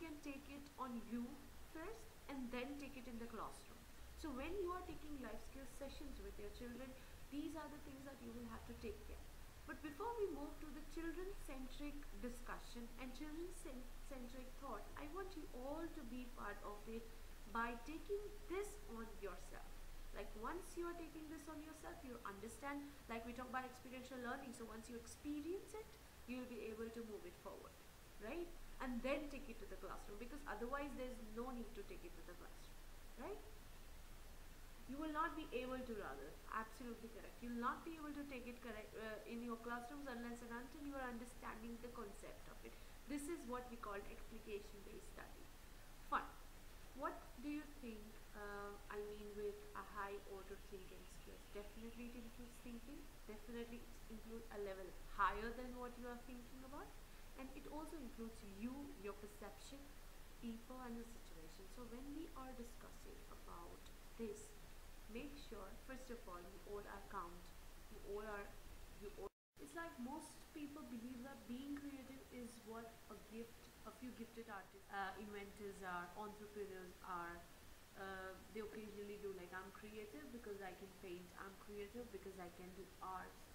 can take it on you first and then take it in the classroom. So when you are taking life skills sessions with your children, these are the things that you will have to take care. But before we move to the children-centric discussion and children-centric thought, I want you all to be part of it by taking this on yourself. Like once you are taking this on yourself, you understand, like we talk about experiential learning, so once you experience it, you will be able to move it forward, right? And then take it to the classroom, because otherwise there's no need to take it to the classroom, right? You will not be able to, rather, absolutely correct, you will not be able to take it in your classrooms unless and until you are understanding the concept of it. This is what we call application based study. Fine. What do you think I mean with a high order thinking skills? Definitely it includes thinking, definitely it includes a level higher than what you are thinking about, and it also includes you, your perception, people and the situation. So when we are discussing about this, make sure first of all you all are count, it's like most people believe that being creative is what a gift a few gifted artists, inventors are, entrepreneurs are. They occasionally do, like, I'm creative because I can paint, I'm creative because I can do arts.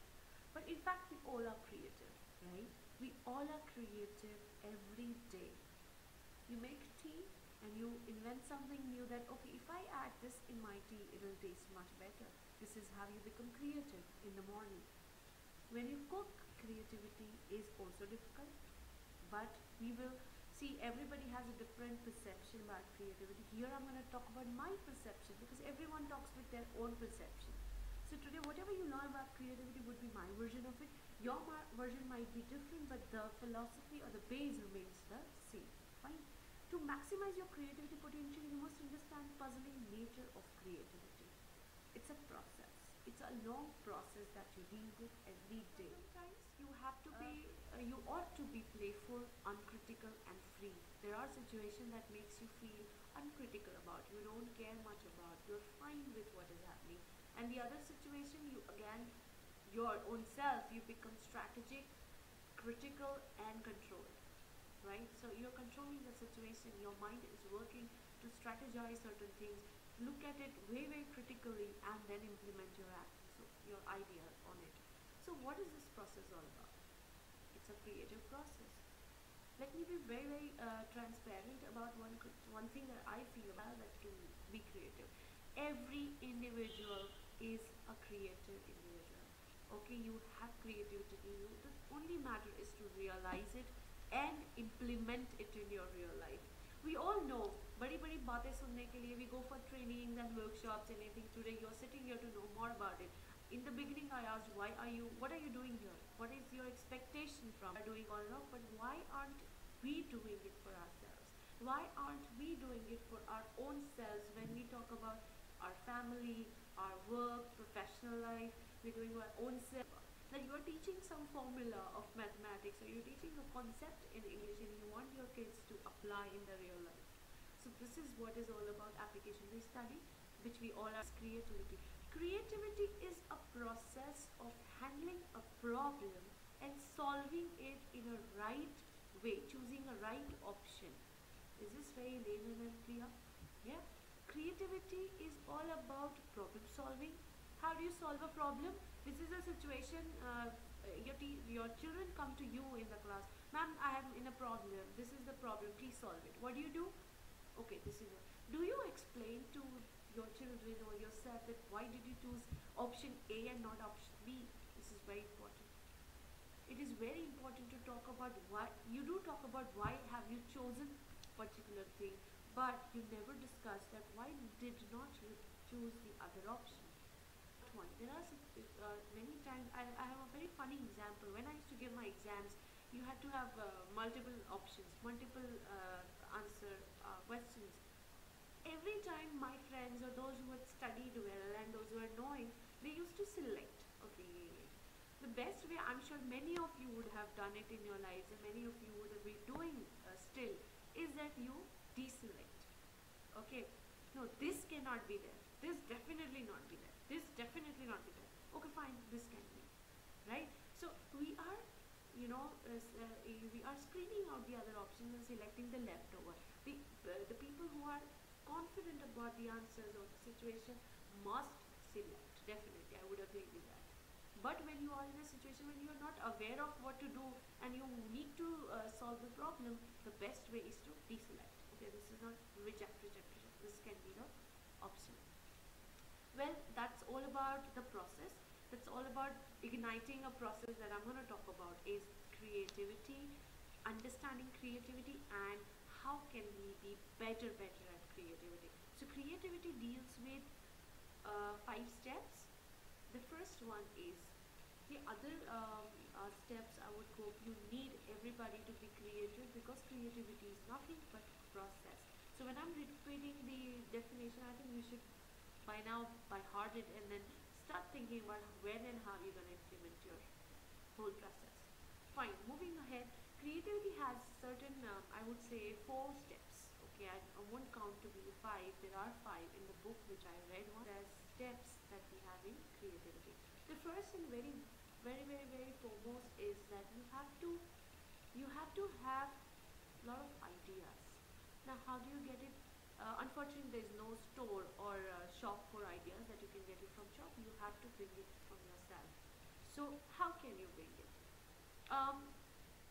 But in fact we all are creative, right? We all are creative every day. You make tea and you invent something new, that okay, if I add this in my tea it will taste much better. This is how you become creative in the morning. When you cook, creativity is also difficult, but we will see everybody has a different perception about creativity. Here I'm going to talk about my perception, because everyone talks with their own perception. So today whatever you learn about creativity would be my version of it. Your version might be different, but the philosophy or the base remains the same. Fine. To maximize your creativity potential, you must understand puzzling nature of creativity. It's a process. It's a long process that you deal with every day. Sometimes you have to be, you ought to be playful, uncritical and free. There are situations that makes you feel uncritical about, you don't care much about, you're fine with what is happening. And the other situation, you again, your own self, you become strategic, critical and controlled. Right? So you're controlling the situation, your mind is working to strategize certain things, look at it very critically and then implement your action, so your idea on it. So what is this process all about? It's a creative process. Let me be very transparent about one thing that I feel about that can be creative. Every individual is a creative individual. Okay, you have creativity in you. The only matter is to realize it and implement it in your real life. We all know, badi baatein sunne ke liye we go for trainings and workshops and anything. Today you're sitting here to know more about it. In the beginning I asked, what are you doing here? What is your expectation from doing all of, but why aren't we doing it for ourselves? Why aren't we doing it for our own selves when we talk about our family, our work, professional life? We're doing our own self. Like you're teaching some formula of mathematics, or you're teaching a concept in English and you want your kids to apply in the real life. So this is what is all about application-based study, which we all are creativity. Creativity is a process of handling a problem and solving it in a right way, choosing a right option. Is this very layman and clear? Yeah. Creativity is all about problem solving. How do you solve a problem? This is a situation, your children come to you in the class. Ma'am, I am in a problem. This is the problem. Please solve it. What do? Okay, this is it. Do you explain to your children or yourself that why did you choose option A and not option B? This is very important. It is very important to talk about why. You do talk about why have you chosen particular thing, but you never discuss that why did not you choose the other option. There are many times, I have a very funny example. When I used to give my exams, you had to have multiple options, multiple answer questions. Every time my friends or those who had studied well and those who are knowing, they used to select. Okay, the best way, I'm sure many of you would have done it in your lives and many of you would be doing still, is that you deselect. Okay, no, this cannot be there, this definitely not be there, this definitely not be there. Okay, fine, this can be, right? So we are, we are screening out the other options and selecting the leftover. The people who are confident about the answers of the situation must select. Definitely, I would agree with that. But when you are in a situation when you are not aware of what to do and you need to solve the problem, the best way is to deselect. Okay, this is not reject, reject, reject. This can be the option. Well, that's all about the process. That's all about igniting a process that I'm going to talk about is creativity, understanding creativity, and how can we be better at creativity. So creativity deals with 5 steps. The first one is the other steps I would go. You need everybody to be creative because creativity is nothing but process. So when I'm repeating the definition, I think we should by now by heart it and then start thinking about when and how you're going to implement your whole process. Fine, moving ahead, creativity has certain, I would say, 4 steps. Okay, I won't count to be 5. There are 5 in the book which I read. There's steps that we have in creativity. The first and very foremost is that you have to have a lot of ideas. Now, how do you get it? Unfortunately, there is no store or shop for ideas that you can get it from shop. You have to bring it from yourself. So, how can you bring it? Um,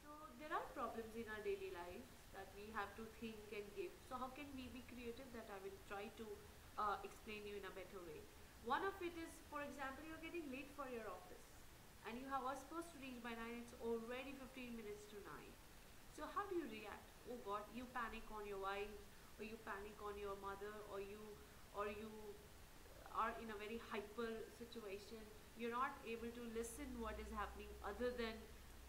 so there are problems in our daily lives that we have to think and give. So how can we be creative? That I will try to explain you in a better way. One of it is, for example, you're getting late for your office and you are supposed to reach by 9, it's already 15 minutes to 9. So how do you react? Oh God, you panic on your wife, or you panic on your mother, or you are in a very hyper situation. You're not able to listen what is happening other than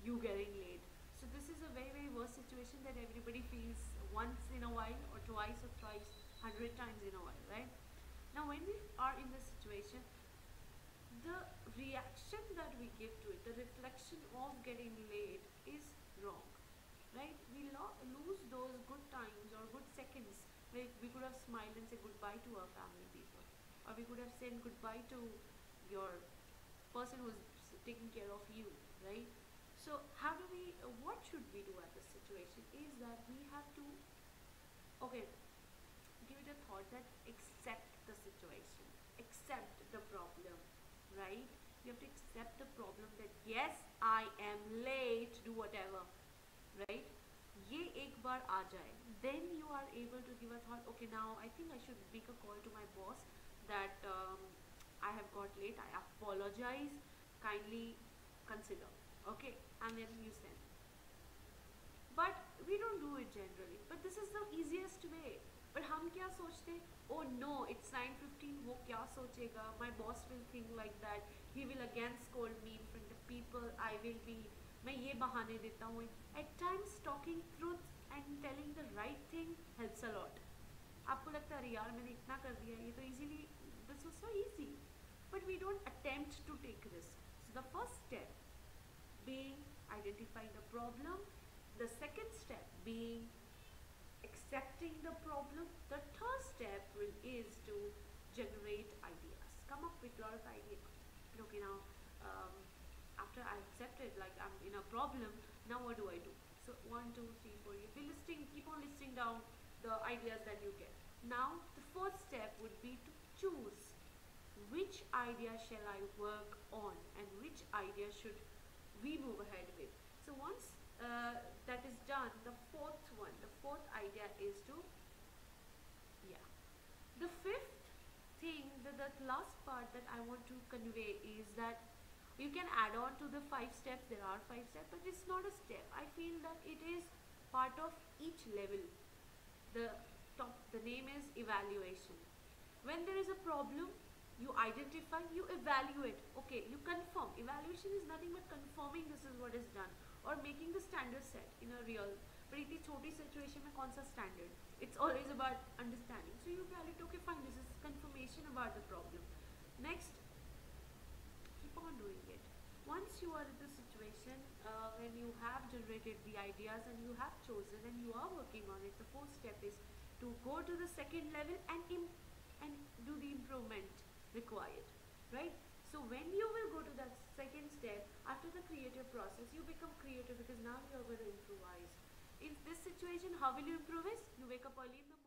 you getting late. So this is a very worst situation that everybody feels once in a while or twice or thrice, 100 times in a while, right? Now when we are in this situation, the reaction that we give to it, the reflection of getting late is wrong, right? We lose those good times or good seconds where we could have smiled and said goodbye to our family people, or we could have said goodbye to your person who's taking care of you, right? So how do we, what should we do at this situation is that we have to, okay, give it a thought that accept the situation, accept the problem, right? You have to accept the problem that yes, I am late, do whatever, right? ये एक बार आ जाए, then you are able to give a thought, okay, now I think I should make a call to my boss that I have got late, I apologize, kindly consider, okay, and then you send. But we don't do it generally, but this is the easiest way. But हम क्या सोचते? Oh no, it's 9:15. वो क्या सोचेगा? My boss will think like that. He will again scold me in front of people. I will be. मैं ये बहाने देता हूँ. At times, talking truth and telling the right thing helps a lot. आपको लगता है यार मैंने इतना कर दिया ये तो easily. This was so easy. But we don't attempt to take risk. So the first step being identifying the problem. The second step being accepting the problem. The third step is to generate ideas. Come up with a lot of ideas. Okay, now after I accepted, like I'm in a problem, now what do I do? So 1, 2, 3, 4. You be listing, keep on listing down the ideas that you get. Now the fourth step would be to choose which idea shall I work on and which idea should we move ahead with. So once that is done, the fourth idea is to, yeah. The fifth thing, the last part that I want to convey is that you can add on to the 5 steps. There are 5 steps, but it's not a step. I feel that it is part of each level. The name is evaluation. When there is a problem, you identify, you evaluate, okay, you confirm. Evaluation is nothing but confirming this is what is done or making the standard set in a real, but it is छोटी situation में कौन सा standard. It's always about understanding. So you evaluate, okay, fine, this is confirmation about the problem. Next, keep on doing it. Once you are in the situation when you have generated the ideas and you have chosen and you are working on it, the fourth step is to go to the second level and do the improvement required, right? So when you will go to that second step after the creative process, you become creative because now you are going to improvise. In this situation, how will you improvise? You wake up early in the